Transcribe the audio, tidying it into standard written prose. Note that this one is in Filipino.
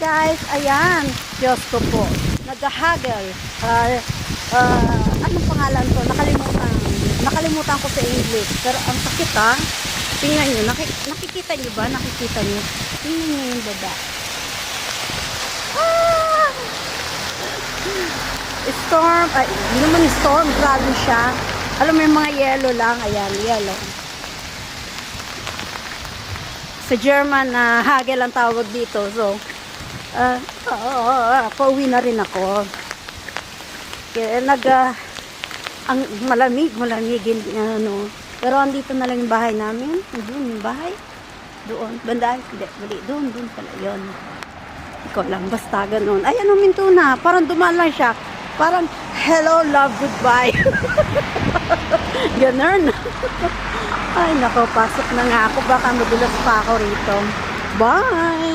guys, ayan. Diyos ko po. Nag-haggle. Anong pangalan to? Nakalimutan ko sa English. Pero ang sakit ha. Tingnan nyo. Nakikita nyo ba? Nakikita nyo? Tingnan nyo yung baba. Ah! Storm. Ay, hindi naman storm. Grabe siya. Alam mo yung mga yellow lang. Ayan, yellow. Sa German, hagel ang tawag dito. So, pauwi na rin ako. Kaya ang malamigin, ano. Pero andito na lang yung bahay namin. Doon yung bahay. Doon. Banda, hindi, bali. Doon pala yun. Ikaw lang, basta ganun. Ay, ano, minto na. Parang dumaan lang siya. Parang, hello, love, goodbye. Ganun. Ay, nako, pasok na nga ako. Baka madulas pa ako rito. Bye!